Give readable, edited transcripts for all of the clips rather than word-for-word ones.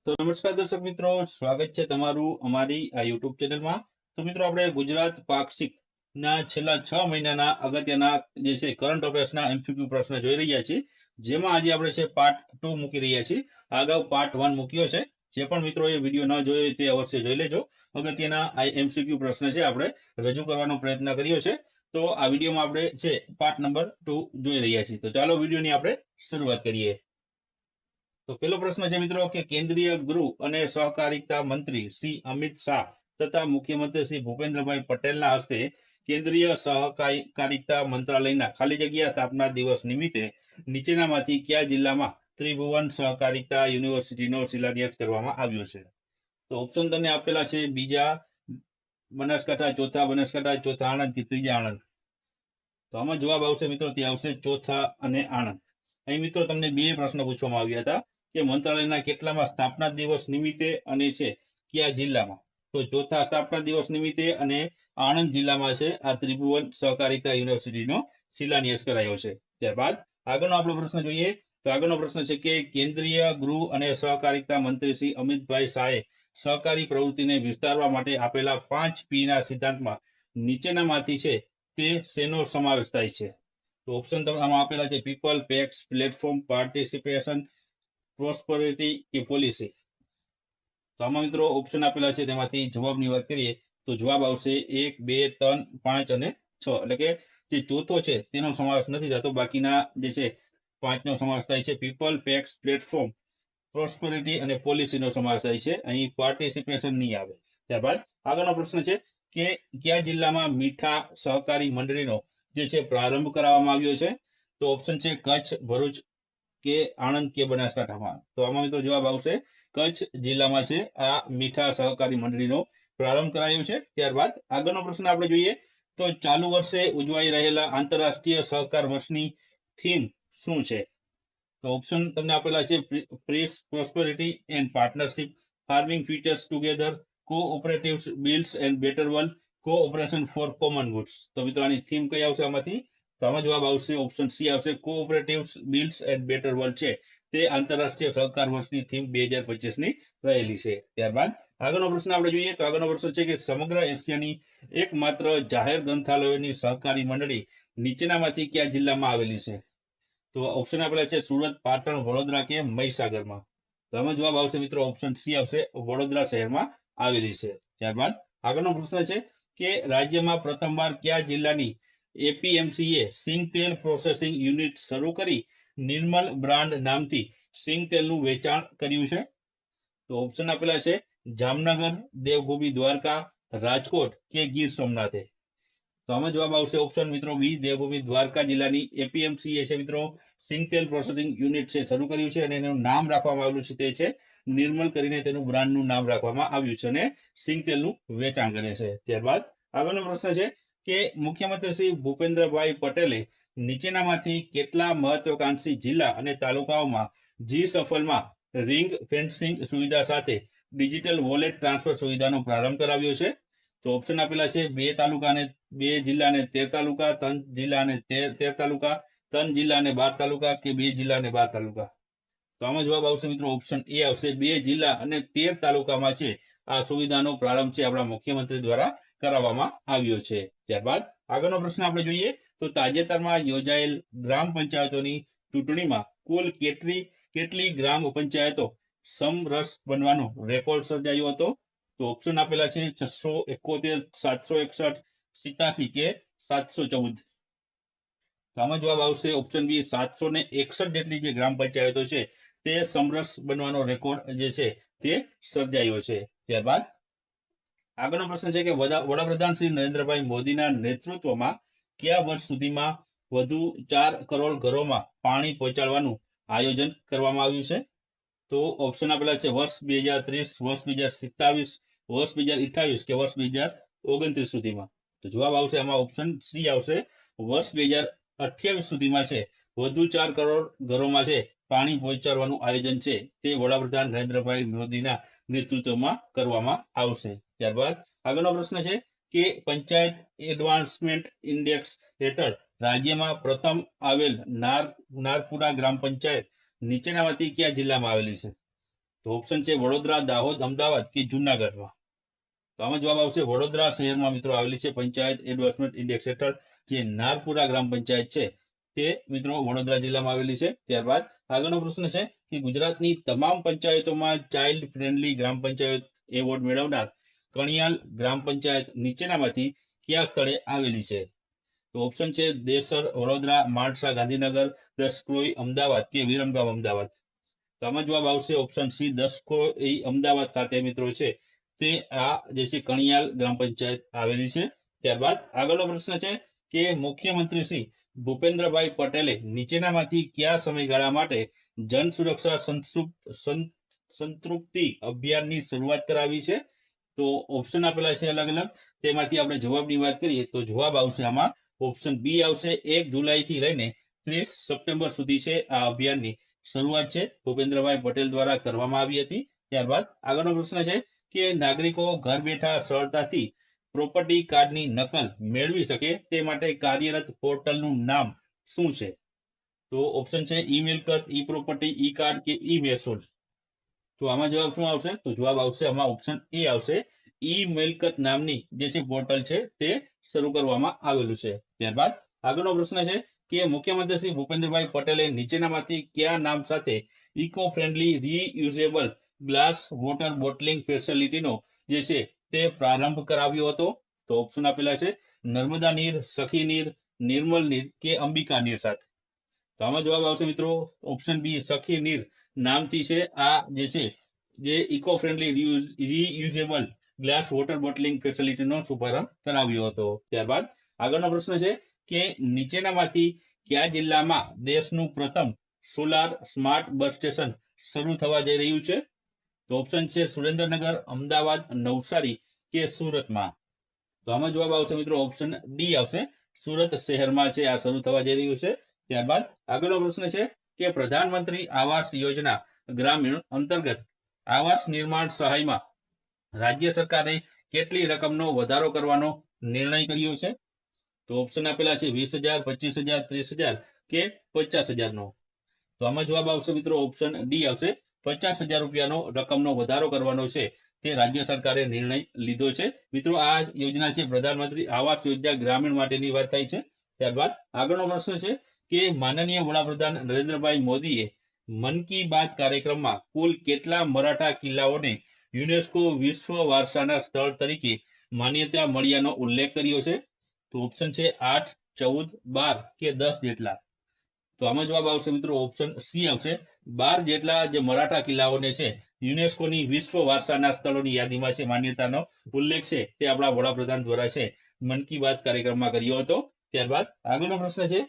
તો નમસ્કાર દર્શક મિત્રો, સ્વાગત છે તમારું અમારી આ યુટ્યુબ ચેનલમાં. તો મિત્રો, આપણે ગુજરાત પાક્ષિક ના છેલ્લા 6 મહિનાના અગત્યના જે છે કરંટ અફેર્સના એમસીક્યુ પ્રશ્ન જોઈ રહ્યા છીએ, જેમાં આજે આપણે છે પાર્ટ 2 મૂકી રહ્યા છીએ. અગાઉ પાર્ટ 1 મૂક્યો છે. જે પણ મિત્રો એ વિડીયો ન જોયો તે અવશ્ય જોઈ લેજો. અગત્યના આ એમસીક્યુ પ્રશ્ન છે આપણે રજૂ કરવાનો પ્રયત્ન કર્યો છે. તો આ વિડીયોમાં આપણે છે પાર્ટ નંબર 2 જોઈ રહ્યા છીએ. તો ચાલો વિડીયોની આપણે શરૂઆત કરીએ. તો પેલો પ્રશ્ન છે મિત્રો કે કેન્દ્રીય ગૃહ અને સહકારિતા મંત્રી શ્રી અમિત શાહ તથા મુખ્યમંત્રી શ્રી ભૂપેન્દ્રભાઈ પટેલના હસ્તે કેન્દ્રીય સહકારિતા મંત્રાલયના ખાલી જગ્યા સ્થાપના દિવસ નિમિત્તે નીચેનામાંથી કયા જિલ્લામાં ત્રિભુવન સહકારિતા યુનિવર્સિટીનો શિલાન્યાસ કરવામાં આવ્યો છે? તો ઓપ્શન તમને આપેલા છે: બીજા બનાસકાંઠા, ચોથા બનાસકાંઠા, ચોથા આણંદ કે ત્રીજા આણંદ. તો આમાં જવાબ આવશે મિત્રો, તે આવશે ચોથા અને આણંદ. અહીં મિત્રો તમને બે પ્રશ્ન પૂછવામાં આવ્યા હતા કે મંત્રાલયના કેટલામાં સ્થાપના દિવસ નિમિત્તે અને છે કયા જિલ્લામાં. તો ચોથા સ્થાપના દિવસ નિમિત્તે અને આણંદ જિલ્લામાં છે આ ત્રિભુવન સહકારિતા યુનિવર્સિટીનો શિલાન્યાસ કરાયો છે. ત્યારબાદ આગળનો આપણો પ્રશ્ન જોઈએ. તો આગળનો પ્રશ્ન છે કે કેન્દ્રીય ગૃહ અને સહકારિતા મંત્રી શ્રી અમિતભાઈ શાહે સહકારી પ્રવૃત્તિને વિસ્તારવા માટે આપેલા 5P ના સિદ્ધાંતમાં નીચેનામાંથી છે તે શેનો સમાવેશ થાય છે? તો ઓપ્શન આમાં આપેલા છે: પીપલ, પેક્સ, પ્લેટફોર્મ, પાર્ટિસિપેશન, પ્રોસ્પરિટી કે પોલિસી. તો આમાં મિત્રો ઓપ્શન આપેલા છે, તેમાંથી જવાબની વાત કરીએ તો જવાબ આવશે 1, 2, 3, 5 અને 6. એટલે કે જે ચોથો છે તેનો સમાવેશ નથી થતો, બાકીના જે છે 5નો સમાવેશ થાય છે. પીપલ, પેક્સ, પ્લેટફોર્મ, પ્રોસ્પરિટી અને પોલિસીનો સમાવેશ થાય છે. અહીં પાર્ટિસિપેશન નહીં આવે. ત્યારબાદ આગળનો પ્રશ્ન છે કે કયા જિલ્લામાં મીઠા સહકારી મંડળીનો જે છે પ્રારંભ કરાવવામાં આવ્યો છે? તો ઓપ્શન છે કચ્છ, ભરૂચ કે આણંદ કે બનાસકાંઠામાં. તો આમાં મિત્રો જવાબ આવશે કચ્છ જિલ્લામાં છે આ મીઠા સહકારી મંડળીનો પ્રારંભ કરાયો છે. ત્યારબાદ આગળનો પ્રશ્ન આપણે જોઈએ તો ચાલુ વર્ષે ઉજવાઈ રહેલા આંતરરાષ્ટ્રીય સહકાર વર્ષની થીમ શું છે? તો ઓપ્શન તમને આપેલા છે: peace, prosperity and partnership, farming futures together, cooperatives builds and better world, cooperation for common goods. તો મિત્રો આની થીમ કઈ આવશે આમાંથી? તો આમાં જવાબ આવશે ઓપ્શન સી આવશે: cooperatives builds and better world છે તે આંતરરાષ્ટ્રીય સહકાર વર્ષની થીમ 2025ની રહેલી છે. ત્યારબાદ આગળનો પ્રશ્ન આપણે જોઈએ તો આગળનો પ્રશ્ન છે કે સમગ્ર એશિયાની એકમાત્ર જાહેર ગ્રંથાલયોની સહકારી મંડળી નીચેનામાંથી કયા જિલ્લામાં આવેલી છે? તો ઓપ્શન આપેલા છે: સુરત, પાટણ, વડોદરા કે મહીસાગરમાં. તો આમાં જવાબ આવશે મિત્રો ઓપ્શન સી આવશે: વડોદરા શહેરમાં આવેલી છે. ત્યારબાદ આગળનો પ્રશ્ન છે કે રાજ્યમાં પ્રથમવાર કયા જિલ્લાની એપીએમસીએ સિંગ તેલ પ્રોસેસિંગ યુનિટ શરૂ કરી નિર્મલ બ્રાન્ડ નામથી સિંગ તેલનું વેચાણ કર્યું છે? તો ઓપ્શન આપેલા છે: જામનગર, દેવભૂમિ દ્વારકા, રાજકોટ કે ગીર સોમનાથે. તો આમાં જવાબ આવશે ઓપ્શન મિત્રો બી: દેવભૂમિ દ્વારકા જિલ્લાની એપીએમસી છે મિત્રો સિંગ તેલ પ્રોસેસિંગ યુનિટ છે શરૂ કર્યું છે, અને એનું નામ રાખવામાં આવેલું છે તે છે નિર્મલ કરીને તેનું બ્રાન્ડનું નામ રાખવામાં આવ્યું છે અને સિંગ તેલનું વેચાણ કરે છે. ત્યારબાદ આગળનો પ્રશ્ન છે કે મુખ્યમંત્રી શ્રી ભૂપેન્દ્રભાઈ પટેલે નીચેનામાંથી કેટલા મહત્વાકાંક્ષી જિલ્લા અને તાલુકાઓમાં જી સફલમાં રિંગ ફેન્સિંગ સુવિધા સાથે ડિજિટલ વોલેટ ટ્રાન્સફર સુવિધાનો પ્રારંભ કરાવ્યો છે? તો ઓપ્શન આપેલા છે: 2 તાલુકા અને 2 જિલ્લા અને 13 તાલુકા, 3 જિલ્લા અને 13 તાલુકા, 3 જિલ્લા અને 12 તાલુકા કે 2 જિલ્લા અને 12 તાલુકા. તો આમાં જવાબ આવશે મિત્રો ઓપ્શન એ આવશે: 2 જિલ્લા અને 13 તાલુકામાં છે આ સુવિધાનો પ્રારંભ છે આપણા મુખ્યમંત્રી દ્વારા કરાવવામાં આવ્યો છે. ત્યારબાદ આગળનો પ્રશ્ન આપણે જોઈએ તો તાજેતરમાં યોજાયેલ ગ્રામ પંચાયતોની ચૂંટણીમાં કુલ કેટલી ગ્રામ પંચાયતો સમરસ બનવાનો રેકોર્ડ સર્જાયો હતો? તો ઓપ્શન આપેલા છે: 671, 761, 87 કે 714. તો આમાં જવાબ આવશે ઓપ્શન બી: 761 જેટલી જે ગ્રામ પંચાયતો છે તે સમરસ બનવાનો રેકોર્ડ જે છે તે સર્જાયો છે. ત્યારબાદ આગળનો પ્રશ્ન છે કે વડાપ્રધાન શ્રી નરેન્દ્રભાઈ મોદીના નેતૃત્વમાં કયા વર્ષ સુધીમાં વધુ 4 કરોડ ઘરોમાં પાણી પહોંચાડવાનું આયોજન કરવામાં આવ્યું છે? તો ઓપ્શન આપેલા છે: વર્ષ 2030, વર્ષ 2027, વર્ષ 2028 કે વર્ષ 2029 સુધીમાં. તો જવાબ આવશે આમાં ઓપ્શન સી આવશે: વર્ષ 2028 સુધીમાં છે વધુ 4 કરોડ ઘરોમાં છે પાણી પહોંચાડવાનું આયોજન છે તે વડાપ્રધાન નરેન્દ્રભાઈ મોદીના નેતૃત્વમાં કરવામાં આવશે. ત્યારબાદ આગળનો પ્રશ્ન છે કે પંચાયત એડવાન્સમેન્ટ ઇન્ડેક્સ હેઠળ રાજ્યમાં પ્રથમ આવેલ નારપુરા ગ્રામ પંચાયત નીચેનામાંથી કયા જિલ્લામાં આવેલી છે? તો ઓપ્શન છે વડોદરા, દાહોદ, અમદાવાદ કે જુનાગઢમાં. તો આમાં જવાબ આવશે વડોદરા શહેરમાં મિત્રો આવેલી છે પંચાયત એડવર્ટાઇઝમેન્ટ ઇન્ડેક્સ હેઠળ જે નારપુરા ગ્રામ પંચાયત છે તે મિત્રો વડોદરા જિલ્લામાં આવેલી છે. ત્યારબાદ આગળનો પ્રશ્ન છે કે ગુજરાતની તમામ પંચાયતોમાં ચાઇલ્ડ ફ્રેન્ડલી ગ્રામ પંચાયત એવોર્ડ મેળવનાર કણિયાલ ગ્રામ પંચાયત નીચેનામાંથી કયા સ્થળે આવેલી છે? તો ઓપ્શન છે દેસર વડોદરા, માણસા ગાંધીનગર, દસક્રોઈ અમદાવાદ કે વિરમગામ અમદાવાદ. તો આમાં જવાબ આવશે ઓપ્શન સી, દસક્રોઈ અમદાવાદ ખાતે મિત્રો છે તે આ જે છે કણિયાલ ગ્રામ પંચાયત આવેલી છે. ત્યારબાદ આગળનો પ્રશ્ન છે કે મુખ્યમંત્રી શ્રી ભૂપેન્દ્રભાઈ પટેલે નીચેનામાંથી કયા સમયગાળા માટે જન સુરક્ષા સંતૃપ્તિ અભિયાનની શરૂઆત કરાવી છે? તો ઓપ્શન આપેલા છે અલગ અલગ, તેમાંથી આપણે જવાબની વાત કરીએ તો જવાબ આવશે આમાં ઓપ્શન બી આવશે. 1 જુલાઈથી લઈને 30 સપ્ટેમ્બર સુધી છે આ અભિયાનની શરૂઆત છે ભૂપેન્દ્રભાઈ પટેલ દ્વારા કરવામાં આવી હતી. ત્યારબાદ આગળનો પ્રશ્ન છે કે નાગરિકો ઘર બેઠા સરળતાથી પ્રોપર્ટી કાર્ડની નકલ મેળવી શકે તે માટે કાર્યરત પોર્ટલનું નામ શું છે? તો ઓપ્શન છે ઈ મિલકત, ઈ પ્રોપર્ટી, ઈ કાર્ડ કે ઈ મહેસૂલ. તો આમાં જવાબ શું આવશે? તો જવાબ આવશે આમાં ઓપ્શન એ આવશે, ઈ મિલકત નામની જે છે પોર્ટલ છે તે શરૂ કરવામાં આવેલું છે. ત્યારબાદ આગળનો પ્રશ્ન છે કે મુખ્યમંત્રી શ્રી ભૂપેન્દ્રભાઈ પટેલે નીચેનામાંથી કયા નામ સાથે eco friendly reusable glass water bottling ફેસિલિટીનો જે છે તે પ્રારંભ કરાવ્યો હતો? તો ઓપ્શન આપેલા છે નર્મદા નીર, સખી નીર, નિર્મલ નીર કે અંબિકા નીર સાથે. તો આમાં જવાબ આવશે મિત્રો ઓપ્શન બી, સખી નીર નામથી છે આ જે છે જે eco friendly reusable glass water bottling ફેસિલિટીનો શુભારંભ કરાવ્યો હતો. ત્યારબાદ આગળનો પ્રશ્ન છે કે નીચેનામાંથી કયા જિલ્લામાં દેશનું પ્રથમ સોલાર સ્માર્ટ બસ સ્ટેશન શરૂ થવા જઈ રહ્યું છે? તો ઓપ્શન છે સુરેન્દ્રનગર, અમદાવાદ, નવસારી કે સુરતમાં. તો આમાં જવાબ આવશે મિત્રો ઓપ્શન ડી આવશે, સુરત શહેરમાં છે આ શરૂ થવા જઈ રહ્યું છે. ત્યારબાદ આગળનો પ્રશ્ન છે કે પ્રધાનમંત્રી આવાસ યોજના ગ્રામીણ અંતર્ગત આવાસ નિર્માણ સહાયમાં રાજ્ય સરકારે કેટલી રકમનો વધારો કરવાનો નિર્ણય કર્યો છે? તો ઓપ્શન આપેલા છે 20,000, 25,000, 30,000 કે 50,000 નો. તો આમાં જવાબ આવશે મિત્રો ઓપ્શન ડી આવશે, 50,000 રૂપિયાનો રકમનો વધારો કરવાનો છે તે રાજ્ય સરકારે નિર્ણય લીધો છે. મિત્રો આ યોજના છે પ્રધાનમંત્રી આવાસ યોજના ગ્રામીણ માટેની વાત થાય છે. ત્યારબાદ આગળનો પ્રશ્ન છે કે માનનીય વડાપ્રધાન નરેન્દ્રભાઈ મોદીએ મન કી બાત કાર્યક્રમમાં કુલ કેટલા મરાઠા કિલ્લાઓને યુનેસ્કો વિશ્વ વારસાના સ્થળ તરીકે માન્યતા મળ્યાનો ઉલ્લેખ કર્યો છે? તો ઓપ્શન છે 8, 14, 12 કે 10 જેટલા. તો આમાં જવાબ આવશે મિત્રો ઓપ્શન સી આવશે, 12 જેટલા જે મરાઠા કિલ્લાઓને છે યુનેસ્કોની વિશ્વ વારસાના સ્થળોની યાદીમાં છે માન્યતાનો ઉલ્લેખ છે તે આપણા વડાપ્રધાન દ્વારા છે મન કી બાત કાર્યક્રમમાં કર્યો હતો. ત્યારબાદ આગળનો પ્રશ્ન છે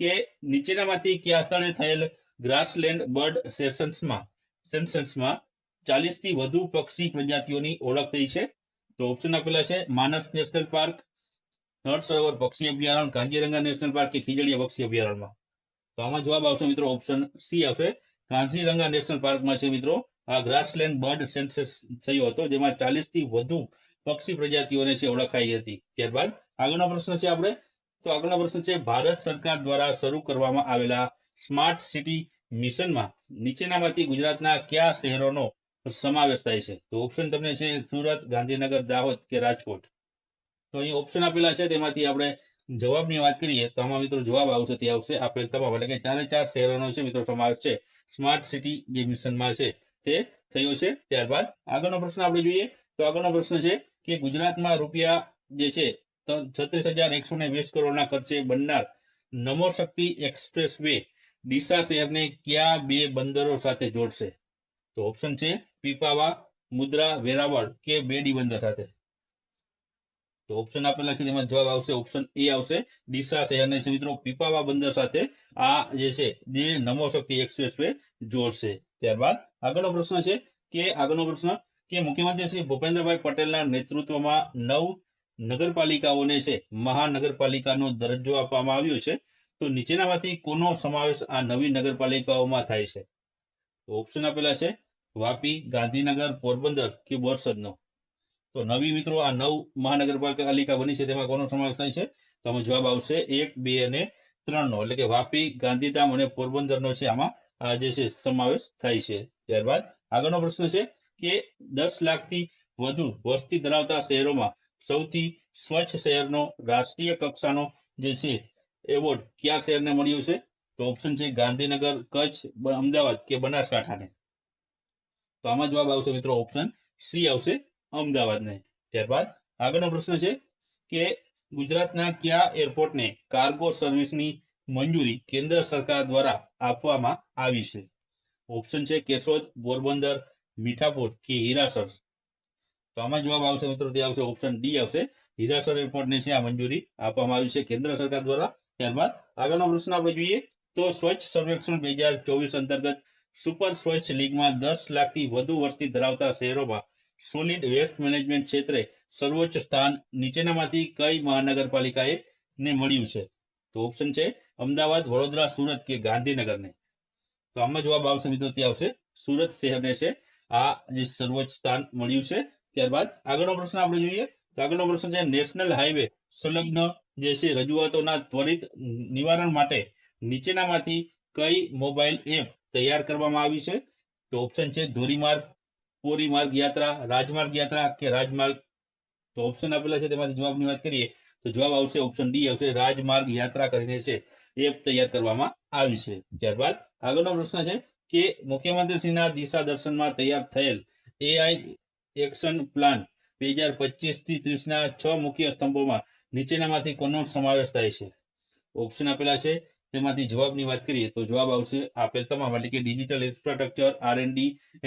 કે નીચેનામાંથી કયા સ્થળે થયેલ ગ્રાસલેન્ડ બર્ડ સેન્સસમાં 40 થી વધુ પક્ષી પ્રજાતિઓની ઓળખ થઈ છે? તો ઓપ્શન આપેલા છે માનસ નેશનલ પાર્ક, નળ સરોવર પક્ષી અભયારણ્ય, કાંજીરંગા નેશનલ પાર્ક કે ખીજડીયા પક્ષી અભયારણ્યમાં. તો આમાં જવાબ આવશે મિત્રો ઓપ્શન સી આવશે, કાંજીરંગા નેશનલ પાર્કમાં છે મિત્રો આ ગ્રાસલેન્ડ બર્ડ સેન્સસ થયો હતો જેમાં 40 થી વધુ પક્ષી પ્રજાતિઓને છે ઓળખાઈ હતી. ત્યારબાદ આગળનો પ્રશ્ન છે આપણે તો આગળનો પ્રશ્ન છે ભારત સરકાર દ્વારા શરૂ કરવામાં આવેલા સ્માર્ટ સિટી મિશનમાં નીચેનામાંથી ગુજરાતના કયા શહેરોનો સમાવેશ થાય છે? તો ઓપ્શન તમને છે સુરત, ગાંધીનગર, દાહોદ કે રાજકોટ. તો અહીં ઓપ્શન આપેલા છે તેમાંથી આપણે જવાબની વાત કરીએ તો આમાં મિત્રો જવાબ આવશે તે આવશે આપેલ તમામ એટલે કે 4 શહેરોનો છે મિત્રો સમાવેશ છે સ્માર્ટ સિટી જે મિશનમાં છે તે થયો છે. ત્યારબાદ આગળનો પ્રશ્ન આપણે જોઈએ તો આગળનો પ્રશ્ન છે કે ગુજરાતમાં રૂપિયા જે છે 36,120 કરોડના ખર્ચે બનનાર નમો શક્તિ એક્સપ્રેસ વે ડીસા શહેરને કયા 2 બંદરો સાથે જોડશે? તો ઓપ્શન છે પીપાવા, મુદ્રા, વેરાવળ કે બેડી બંદર સાથે. તો ઓપ્શન આપેલા છે તેમાં જવાબ આવશે ઓપ્શન એ આવશે, ડીસા શહેરને છે મિત્રો પીપાવા બંદર સાથે આ જે છે જે નમો શક્તિ એક્સપ્રેસ વે જોડશે. ત્યારબાદ આગળનો પ્રશ્ન છે કે મુખ્યમંત્રી શ્રી ભૂપેન્દ્રભાઈ પટેલના નેતૃત્વમાં 9 નગરપાલિકાઓને છે મહાનગરપાલિકાનો દરજ્જો આપવામાં આવ્યો છે. તો નીચેનામાંથી કોનો સમાવેશ આ નવી નગરપાલિકાઓમાં થાય છે? તો ઓપ્શન આપેલા છે વાપી, ગાંધીનગર, પોરબંદર કે બોરસદનો. તો નવી મિત્રો આ 9 મહાનગરપાલિકા બની છે તેમાં કોનો સમાવેશ થાય છે? તો આમાં જવાબ આવશે 1, 2 અને 3 નો એટલે કે વાપી, ગાંધીધામ અને પોરબંદરનો છે આમાં આ જે છે સમાવેશ થાય છે. ત્યારબાદ આગળનો પ્રશ્ન છે કે 10 લાખથી વધુ વસ્તી ધરાવતા શહેરોમાં સૌથી સ્વચ્છ શહેરનો રાષ્ટ્રીય કક્ષાનો જે છે એવોર્ડ કયા શહેરને મળ્યો છે? તો ઓપ્શન છે ગાંધીનગર, કચ્છ, અમદાવાદ કે બનાસકાંઠાને. તો આમાં જવાબ આવશે મિત્રો ઓપ્શન સી આવશે, અમદાવાદને. ત્યારબાદ આગળનો પ્રશ્ન છે કે ગુજરાતના કયા એરપોર્ટને કાર્ગો સર્વિસની મંજૂરી કેન્દ્ર સરકાર દ્વારા આપવામાં આવી છે? ઓપ્શન છે કેશોદ, પોરબંદર, મીઠાપુર કે હીરાસર. તો આમાં જવાબ આવશે મિત્રો તે આવશે ઓપ્શન ડી આવશે, હીરાસર એરપોર્ટને છે આ મંજૂરી આપવામાં આવી છે કેન્દ્ર સરકાર દ્વારા. ત્યારબાદ આગળનો પ્રશ્ન આપણે જોઈએ તો સ્વચ્છ સર્વેક્ષણ 2024 અંતર્ગત સુપર સ્વચ્છ લીગમાં 10 લાખથી વધુ વસ્તી ધરાવતા શહેરોમાં સોલિડ વેસ્ટ મેનેજમેન્ટ ક્ષેત્રે સર્વોચ્ચ સ્થાન નીચેનામાંથી કઈ મહાનગરપાલિકાએ ને મળ્યું છે? તો ઓપ્શન છે અમદાવાદ, વડોદરા, સુરત કે ગાંધીનગરને. તો આમાં જવાબ આવશે મિત્રો તે આવશે સુરત શહેરને છે આ જે સર્વોચ્ચ સ્થાન મળ્યું છે. ત્યારબાદ આગળનો પ્રશ્ન આપણે જોઈએ તો આગળનો પ્રશ્ન છે નેશનલ હાઈવે સંલગ્ન જે છે રજૂઆતોના ત્વરિત નિવારણ માટે નીચેનામાંથી કઈ મોબાઈલ એપ તૈયાર કરવામાં આવી છે? તો ઓપ્શન છે ધોરીમાર્ગ, પોરીમાર્ગ યાત્રા, રાજમાર્ગ યાત્રા કે રાજમાર્ગ. તો ઓપ્શન આપેલા છે તેમાંથી જવાબની વાત કરીએ તો જવાબ આવશે ઓપ્શન ડી આવશે, રાજમાર્ગ યાત્રા કરીને છે એપ તૈયાર કરવામાં આવી છે. ત્યારબાદ આગળનો પ્રશ્ન છે કે મુખ્યમંત્રીશ્રીના દિશા દર્શનમાં તૈયાર થયેલ એઆઈ એક્શન પ્લાન 2025 થી 30 ના 6 મુખ્ય સ્તંભોમાં નીચેનામાંથી કોનો સમાવેશ થાય છે? ઓપ્શન આપેલા છે તેમાંથી જવાબની વાત કરીએ તો જવાબ આવશે આપેલ તમામ એટલે કે digital infrastructure, R&D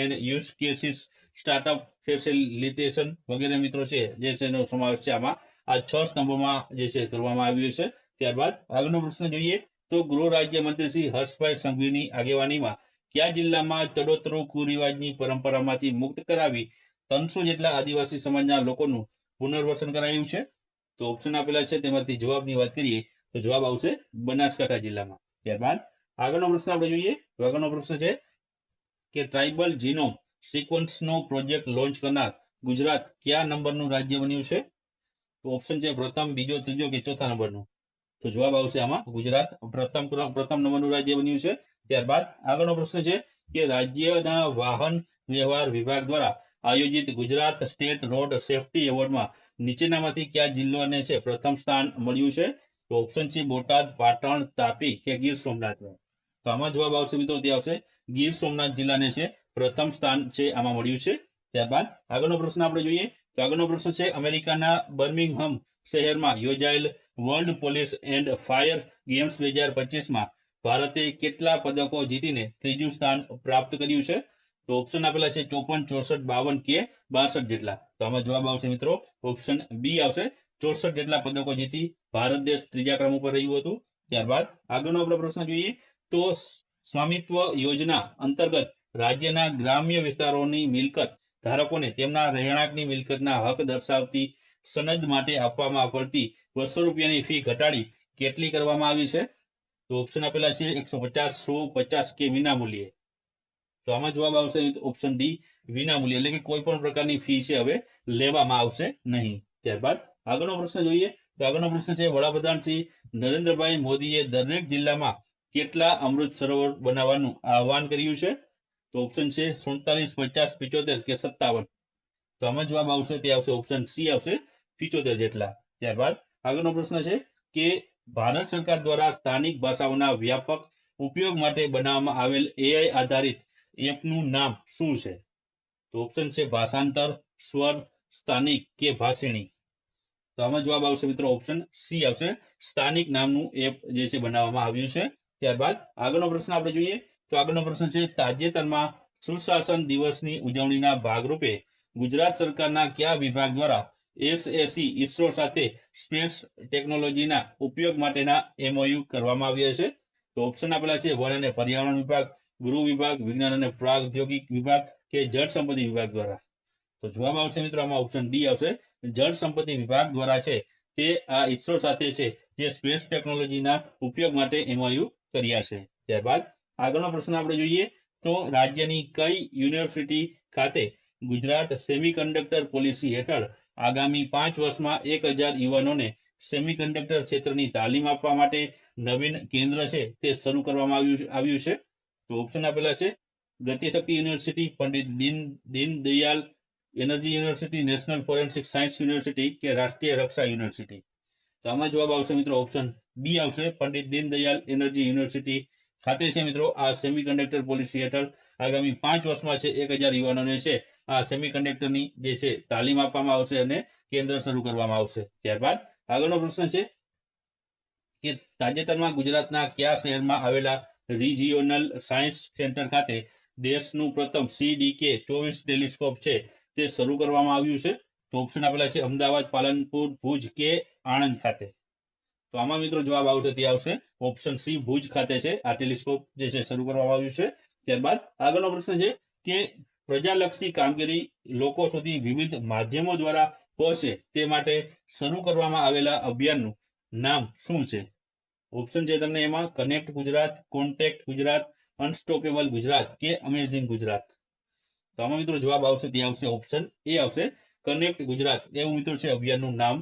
and use cases, startup, facilitation વગેરે મિત્રો છે જે છે એનો સમાવેશ છે આમાં આ 6 સ્તંભોમાં જે છે કરવામાં આવ્યું છે. ત્યારબાદ આગળનો પ્રશ્ન જોઈએ તો ગૃહ રાજ્ય મંત્રી શ્રી હર્ષભાઈ સંઘવીની આગેવાનીમાં કયા જિલ્લામાં ચડોતરો કુરિવાજની પરંપરામાંથી મુક્ત કરાવી 300 જેટલા આદિવાસી સમાજના લોકોનું પુનર્વસન કરાયું છે? તો ઓપ્શન આપેલા છે તેમાંથી જવાબની વાત કરીએ તો જવાબ આવશે બનાસકાંઠા જિલ્લામાં. ત્યારબાદ આગળનો પ્રશ્ન આપણે જોઈએ તો આગળનો પ્રશ્ન છે કે ટ્રાઇબલ જીનોમ સિક્વન્સનો પ્રોજેક્ટ લોન્ચ કરનાર ગુજરાત કયા નંબરનું રાજ્ય બન્યું છે? તો ઓપ્શન છે પ્રથમ, બીજો, ત્રીજો કે ચોથા નંબરનું. તો જવાબ આવશે આમાં ગુજરાત પ્રથમ નંબરનું રાજ્ય બન્યું છે. ત્યારબાદ આગળનો પ્રશ્ન છે કે રાજ્યના વાહન વ્યવહાર વિભાગ દ્વારા આયોજિત ગુજરાત સ્ટેટ રોડ સેફટી એવોર્ડમાં નીચેનામાંથી કયા જિલ્લાને છે પ્રથમ સ્થાન મળ્યું છે? તો ઓપ્શન છે બોટાદ, પાટણ, તાપી કે ગીર સોમનાથ. તો આમાં જવાબ આવશે મિત્રો તે આવશે ગીર સોમનાથ જિલ્લાને છે પ્રથમ સ્થાન છે આમાં મળ્યું છે. ત્યારબાદ આગળનો પ્રશ્ન આપણે જોઈએ તો આગળનો પ્રશ્ન છે અમેરિકાના બર્મિંગહામ શહેરમાં યોજાયેલ world police and fire games 2025માં ભારતે કેટલા પદકો જીતીને ત્રીજું સ્થાન પ્રાપ્ત કર્યું છે? તો ઓપ્શન આપેલા છે 54, 64, 52 કે 62 જેટલા. તો આમાં જવાબ આવશે મિત્રો ઓપ્શન બી આવશે, 64 જેટલા પદકો જીતી ભારત દેશ ત્રીજા ક્રમ ઉપર રહ્યું હતું. ત્યારબાદ આગળનો આપણે પ્રશ્ન જોઈએ તો સ્વામિત્વ યોજના અંતર્ગત રાજ્યના ગ્રામ્ય વિસ્તારોની મિલકત ધારકોને તેમના રહેણાંકની મિલકતના હક દર્શાવતી સનદ માટે આપવામાં પડતી 200 રૂપિયાની ફી ઘટાડી કેટલી કરવામાં આવી છે? તો ઓપ્શન આપેલા છે 150, 100, 50 કે વિનામૂલ્યે. તો આમાં જવાબ આવશે ઓપ્શન ડી, વિનામૂલ્યે એટલે કે કોઈ પણ પ્રકારની ફી છે હવે લેવામાં આવશે નહીં. ત્યારબાદ આગળનો પ્રશ્ન જોઈએ તો આગળનો પ્રશ્ન છે વડાપ્રધાન શ્રી નરેન્દ્રભાઈ મોદીએ દરેક જિલ્લામાં કેટલા અમૃત સરોવર બનાવવાનું આહવાન કર્યું છે? તો ઓપ્શન છે 47, 50, 75 કે 57. તો આમાં જવાબ આવશે તે આવશે ઓપ્શન સી આવશે 75 જેટલા. ત્યારબાદ આગળનો પ્રશ્ન છે કે ભારત સરકાર દ્વારા સ્થાનિક ભાષાઓના વ્યાપક ઉપયોગ માટે બનાવવામાં આવેલ એઆઈ આધારિત એપનું નામ શું છે? તો ઓપ્શન છે ભાષાંતર, સ્વર, સ્થાનિક કે ભાષિણી. તો આમાં જવાબ આવશે મિત્રો ઓપ્શન સી આવશે, સ્થાનિક નામનું એપ જે છે બનાવવામાં આવ્યું છે. ત્યારબાદ આગળનો પ્રશ્ન આપણે જોઈએ તો આગળનો પ્રશ્ન છે તાજેતરમાં સુશાસન દિવસની ઉજવણીના ભાગરૂપે ગુજરાત સરકારના કયા વિભાગ દ્વારા એસએસસી ઇસરો સાથે સ્પેસ ટેકનોલોજીના ઉપયોગ માટેના MOU કરવામાં આવ્યા છે? તો ઓપ્શન આપેલા છે વન અને પર્યાવરણ વિભાગ, ગૃહ વિભાગ, વિજ્ઞાન અને પ્રાગૌદ્યોગિક વિભાગ કે જળ સંપત્તિ વિભાગ દ્વારા. તો જવાબ આવશે મિત્રો આમાં ઓપ્શન ડી આવશે, જળ સંપત્તિ વિભાગ દ્વારા છે તે આ ઇસરો સાથે છે જે સ્પેસ ટેકનોલોજીના ઉપયોગ માટે MOU કર્યા છે. ત્યારબાદ આગળનો પ્રશ્ન આપણે જોઈએ તો રાજ્યની કઈ યુનિવર્સિટી ખાતે ગુજરાત સેમિકન્ડક્ટર પોલિસી હેઠળ આગામી 5 વર્ષમાં 1000 યુવાનોને સેમિકન્ડક્ટર ક્ષેત્રની તાલીમ આપવા માટે નવીન કેન્દ્ર છે તે શરૂ કરવામાં આવ્યું છે? તો ઓપ્શન આપેલા છે Gatishakti university, Pandit Deendayal energy university, national forensic science university કે રાષ્ટ્રીય રક્ષા યુનિવર્સિટી? તો આમાં જવાબ આવશે મિત્રો ઓપ્શન બી આવશે, પંડિત દીનદયાલ એનર્જી યુનિવર્સિટી ખાતે છે મિત્રો આ સેમિકન્ડક્ટર પોલિસી હેઠળ આગામી 5 વર્ષમાં છે 1000 યુવાનોને છે આ સેમિકન્ડક્ટરની જે છે તાલીમ આપવામાં આવશે અને કેન્દ્ર શરૂ કરવામાં આવશે. ત્યારબાદ આગળનો પ્રશ્ન છે કે તાજેતરમાં ગુજરાતના કયા શહેરમાં આવેલા રિજિયોનલ સાયન્સ સેન્ટર ખાતે દેશનું પ્રથમ CDK 24 ટેલિસ્કોપ છે તે શરૂ કરવામાં આવ્યું છે? તો ઓપ્શન આપેલા છે અમદાવાદ, પાલનપુર, ભુજ કે આણંદ ખાતે. તો આમાં મિત્રો જવાબ આવશે તે આવશે ઓપ્શન સી, ભુજ ખાતે છે આ ટેલિસ્કોપ જે છે શરૂ કરવામાં આવ્યું છે. ત્યારબાદ આગળનો પ્રશ્ન છે કે પ્રજાલક્ષી કામગીરી લોકો સુધી વિવિધ માધ્યમો દ્વારા પહોંચે તે માટે શરૂ કરવામાં આવેલા અભિયાનનું નામ શું છે? ઓપ્શન છે તમને એમાં connect Gujarat, contact Gujarat, unstoppable Gujarat કે અમેઝિંગ ગુજરાત? તો આમાં મિત્રો જવાબ આવશે તે આવશે ઓપ્શન એ આવશે, કનેક્ટ ગુજરાત એવું મિત્રો છે અભિયાનનું નામ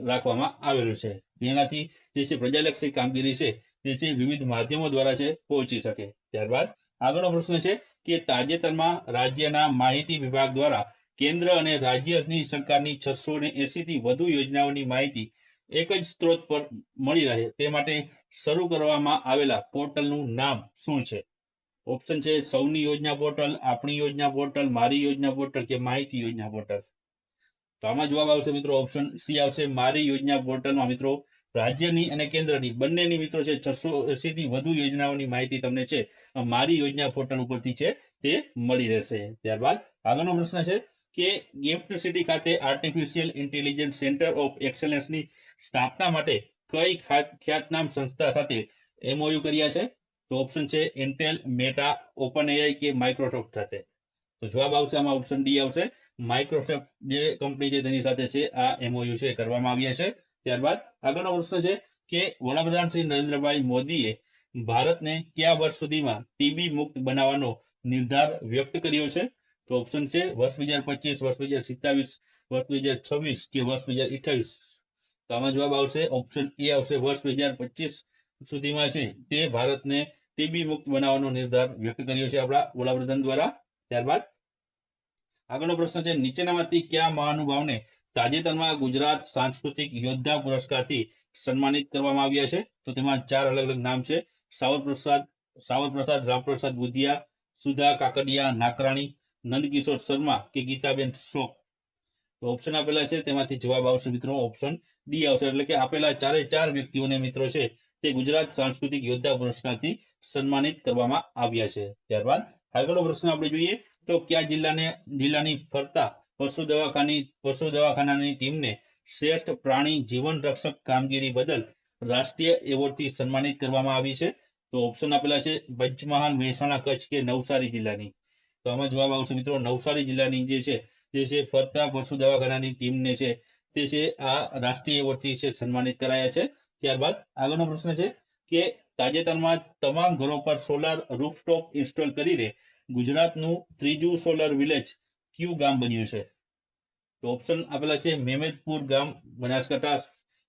રાખવામાં આવેલું છે. તેનાથી જે છે પ્રજાલક્ષી કામગીરી છે તે છે વિવિધ માધ્યમો દ્વારા છે પહોંચી શકે. ત્યારબાદ આગળનો પ્રશ્ન છે કે તાજેતરમાં રાજ્યના માહિતી વિભાગ દ્વારા કેન્દ્ર અને રાજ્યની સરકારની 680 થી વધુ યોજનાઓની માહિતી એક જ સ્ત્રોત પર મળી રહે તે માટે શરૂ કરવામાં આવેલા પોર્ટલનું નામ શું છે? ઓપ્શન છે સૌની યોજના પોર્ટલ, આપણી યોજના પોર્ટલ, મારી યોજના પોર્ટલ કે માહિતી યોજના પોર્ટલ? તો આમાં જવાબ આવશે મિત્રો ઓપ્શન સી આવશે, મારી યોજના પોર્ટલમાં મિત્રો રાજ્યની અને કેન્દ્રની બંનેની મિત્રો છે 680 થી વધુ યોજનાઓની માહિતી તમને છે મારી યોજના પોર્ટલ ઉપરથી છે તે મળી રહેશે. ત્યારબાદ આગળનો પ્રશ્ન છે કે ગિફ્ટ સિટી ખાતે આર્ટિફિશિયલ ઇન્ટેલિજન્સ સેન્ટર ઓફ એક્સેલન્સની સ્થાપના માટે કઈ ખ્યાતનામ સંસ્થા સાથે MOU કર્યા છે? તો ઓપ્શન છે ઇન્ટેલ, મેટા, ઓપન AI કે માઇક્રોસોફ્ટ સાથે? તો જવાબ આવશે આમાં ઓપ્શન ડી આવશે, માઇક્રોસોફ્ટ જે કંપની છે તેની સાથે છે આ MOU છે કરવામાં આવ્યા છે. ત્યારબાદ આગળનો પ્રશ્ન છે કે વડાપ્રધાન શ્રી નરેન્દ્રભાઈ મોદીએ ભારતને કયા વર્ષ સુધીમાં TB મુક્ત બનાવવાનો નિર્ધાર વ્યક્ત કર્યો છે? તો ઓપ્શન છે વર્ષ 2025, વર્ષ 2027, વર્ષ 2026 કે વર્ષ 2028? તો આમાં જવાબ આવશે ઓપ્શન એ આવશે, વર્ષ 2025 સુધીમાં છે તે ભારતને TB મુક્ત બનાવવાનો નિર્ધાર વ્યક્ત કર્યો છે આપણા વડાપ્રધાન દ્વારા. ત્યારબાદ આગળનો પ્રશ્ન છે નીચેનામાંથી કયા મહાનુભાવને તાજેતરમાં ગુજરાત સાંસ્કૃતિક યોદ્ધા પુરસ્કારથી સન્માનિત કરવામાં આવ્યા છે? તો તેમાં 4 અલગ અલગ નામ છે, સાવરપ્રસાદ રામપ્રસાદ બુધિયા, સુધા કાકડિયા નાકરાણી, નંદકિશોર શર્મા કે ગીતાબેન શ્રોફ? તો ઓપ્શન આપેલા છે તેમાંથી જવાબ આવશે મિત્રો ઓપ્શન ડી આવશે, એટલે કે આપેલા 4 વ્યક્તિઓને મિત્રો છે તે ગુજરાત સાંસ્કૃતિક યોદ્ધા પુરસ્કારથી સન્માનિત કરવામાં આવ્યા છે. ત્યારબાદ આગળનો પ્રશ્ન આપણે જોઈએ તો કયા જિલ્લાની ફરતા પશુ દવાખાનાની ટીમને શ્રેષ્ઠ પ્રાણી જીવન રક્ષક કામગીરી બદલ રાષ્ટ્રીય એવોર્ડથી સન્માનિત કરવામાં આવી છે? તો ઓપ્શન આપેલા છે પંચમહાલ, મહેસાણા, કચ્છ કે નવસારી જિલ્લાની? તો આમાં જવાબ આવશે મિત્રો નવસારી જિલ્લાની જે છે ફરતા પશુ દવાખાનાની ટીમને છે તે છે આ રાષ્ટ્રીય એવોર્ડથી છે સન્માનિત કરાયા છે. ત્યારબાદ આગળનો પ્રશ્ન છે કે તાજેતરમાં તમામ ઘરો પર સોલાર રૂફટોપ ઇન્સ્ટોલ કરીને ગુજરાતનું ત્રીજું સોલર વિલેજ કયું ગામ બન્યું છે? તો ઓપ્શન આપેલા છે મેમેદપુર ગામ બનાસકાંઠા,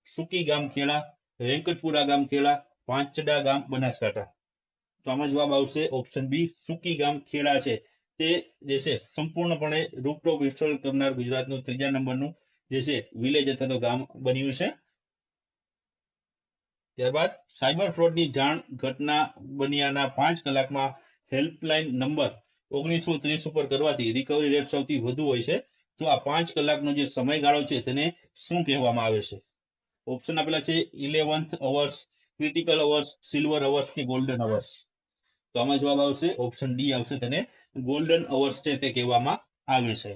સુકી ગામ ખેડા, વેંકટપુરા ગામ ખેડા, પાંચડા ગામ બનાસકાંઠા? તો આમાં જવાબ આવશે ઓપ્શન બી, સુકી ગામ ખેડા છે તે જે છે સંપૂર્ણપણે રૂફટોપ ઇન્સ્ટોલ કરનાર ગુજરાતનું 3જા નંબરનું જે છે વિલેજ અથવા તો ગામ બન્યું છે. ત્યારબાદ સાયબર ફ્રોડની જાણ ઘટના બન્યાના 5 કલાકમાં હેલ્પલાઇન નંબર 1930 ઉપર કરવાથી રિકવરી રેટ સૌથી વધુ હોય છે. તો આ 5 કલાકનો જે સમયગાળો છે તેને શું કહેવામાં આવે છે? ઓપ્શન આપેલા છે 11th hours, critical hours, silver hours કે ગોલ્ડન અવર્સ? તો આમાં જવાબ આવશે ઓપ્શન ડી આવશે, તેને ગોલ્ડન અવર્સ છે તે કહેવામાં આવે છે.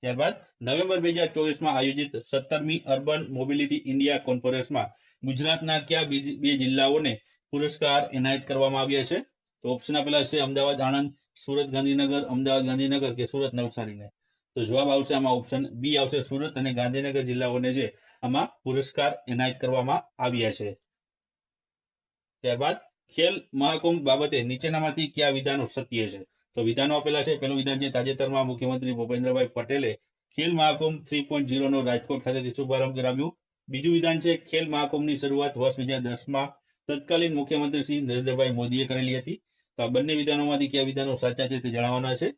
ત્યારબાદ નવેમ્બર 2024માં આયોજિત 17મી અર્બન મોબિલિટી ઇન્ડિયા કોન્ફરન્સમાં ગુજરાતના કયા 2 જિલ્લાઓને પુરસ્કાર એનાયત કરવામાં આવ્યા છે? તો ઓપ્શન આપેલા છે અમદાવાદ આણંદ, સુરત ગાંધીનગર, અમદાવાદ ગાંધીનગર કે સુરત નવસારીને? તો જવાબ આવશે આમાં ઓપ્શન બી આવશે, સુરત અને ગાંધીનગર જિલ્લાઓને છે આમાં પુરસ્કાર એનાયત કરવામાં આવ્યા છે. ત્યારબાદ ખેલ મહાકુંભ બાબતે નીચેનામાંથી કયા વિધાનો સત્ય છે? તો વિધાનો આપેલા છે. પહેલું વિધાન છે તાજેતરમાં મુખ્યમંત્રી ભૂપેન્દ્રભાઈ પટેલે ખેલ મહાકુંભ 3.0 નો રાજકોટ ખાતેથી શુભારંભ કરાવ્યું. બીજું વિધાન છે ખેલ મહાકુંભની શરૂઆત વર્ષ 2010માં તત્કાલીન મુખ્યમંત્રી શ્રી નરેન્દ્રભાઈ મોદીએ કરેલી હતી. તો આ બંને વિધાનોમાંથી કયા વિધાનો સાચા છે તે જણાવવાના છે.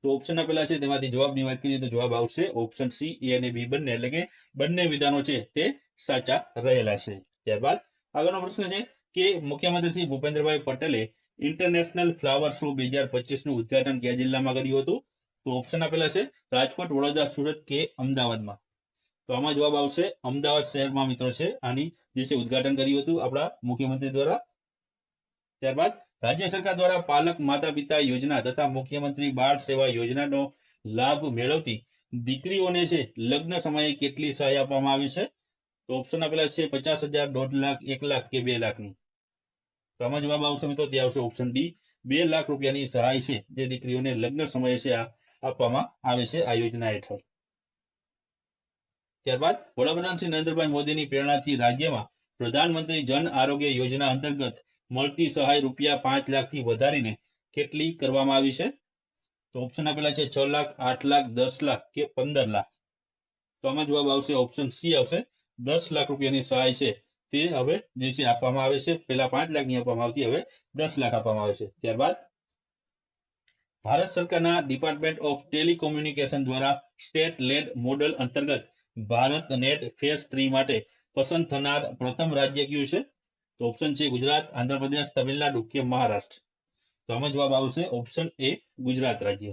તો ઓપ્શન આપેલા છે તેમાંથી જવાબની વાત કરીએ તો જવાબ આવશે ઓપ્શન સી, એ અને બી બંને, એટલે કે બંને વિધાનો છે તે સાચા રહેલા છે. ત્યારબાદ આગળનો પ્રશ્ન છે કે મુખ્યમંત્રી શ્રી ભૂપેન્દ્રભાઈ પટેલે ઇન્ટરનેશનલ ફ્લાવર શો 2025 નું ઉદઘાટન કયા જિલ્લામાં કર્યું હતું? તો ઓપ્શન આપેલા છે રાજકોટ, વડોદરા, સુરત કે અમદાવાદમાં. તો આમાં જવાબ આવશે અમદાવાદ શહેરમાં મિત્રો છે આની જે છે ઉદઘાટન કર્યું હતું આપણા મુખ્યમંત્રી દ્વારા. ત્યારબાદ રાજ્ય સરકાર દ્વારા પાલક માતા પિતા યોજના તથા મુખ્યમંત્રી બાળ સેવા યોજનાનો લાભ મેળવતી દીકરીઓને છે લગ્ન સમયે કેટલી સહાય આપવામાં આવી છે? તો ઓપ્શન આપેલા છે 50,000, 1.5 લાખ, 1 લાખ કે 2 લાખની. તો આમાં જવાબ આવશે મિત્રો તે આવશે ઓપ્શન ડી, 2 લાખ રૂપિયાની સહાય છે જે દીકરીઓને લગ્ન સમયે છે આપવામાં આવે છે આ યોજના હેઠળ. ત્યારબાદ વડાપ્રધાન શ્રી નરેન્દ્રભાઈ મોદીની પ્રેરણાથી રાજ્યમાં પ્રધાનમંત્રી જન આરોગ્ય યોજના અંતર્ગત મળતી સહાય રૂપિયા 5 લાખથી વધારીને કેટલી કરવામાં આવી છે? તો ઓપ્શન આપેલા છે 6 લાખ, 8 લાખ, 10 લાખ કે 15 લાખ. તો આમાં જવાબ આવશે ઓપ્શન સી આવશે, 10 લાખ રૂપિયાની સહાય છે તે હવે જે છે આપવામાં આવે છે. પહેલા 5 લાખની આપવામાં આવતી, હવે 10 લાખ આપવામાં આવે છે. ત્યારબાદ ભારત સરકારના ડિપાર્ટમેન્ટ ઓફ ટેલિકોમ્યુનિકેશન દ્વારા સ્ટેટ લેડ મોડલ અંતર્ગત ભારત નેટ ફેઝ 3 માટે પસંદ થનાર પ્રથમ રાજ્ય કયું છે? તો ઓપ્શન છે ગુજરાત, આંધ્રપ્રદેશ, તમિલનાડુ કે મહારાષ્ટ્ર. તો આમાં જવાબ આવશે ઓપ્શન એ, ગુજરાત રાજ્ય.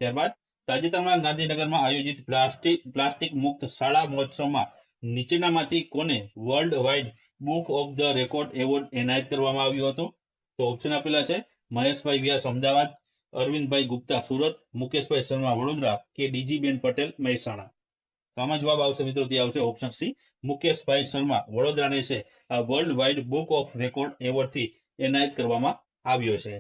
ત્યારબાદ તાજેતરમાં ગાંધીનગરમાં આયોજિત પ્લાસ્ટિક મુક્ત શાળા મહોત્સવમાં નીચેનામાંથી કોને world wide book of the record award એનાયત કરવામાં આવ્યો હતો? તો ઓપ્શન આપેલા છે મહેશભાઈ વ્યાસ અમદાવાદ, અરવિંદભાઈ ગુપ્તા સુરત, મુકેશભાઈ શર્મા વડોદરા કે ડીજીબેન પટેલ મહેસાણા. તો આમાં જવાબ આવશે મિત્રો તે આવશે ઓપ્શન સી, મુકેશભાઈ શર્મા વડોદરાને છે આ world wide book of record એવોર્ડથી એનાયત કરવામાં આવ્યો છે.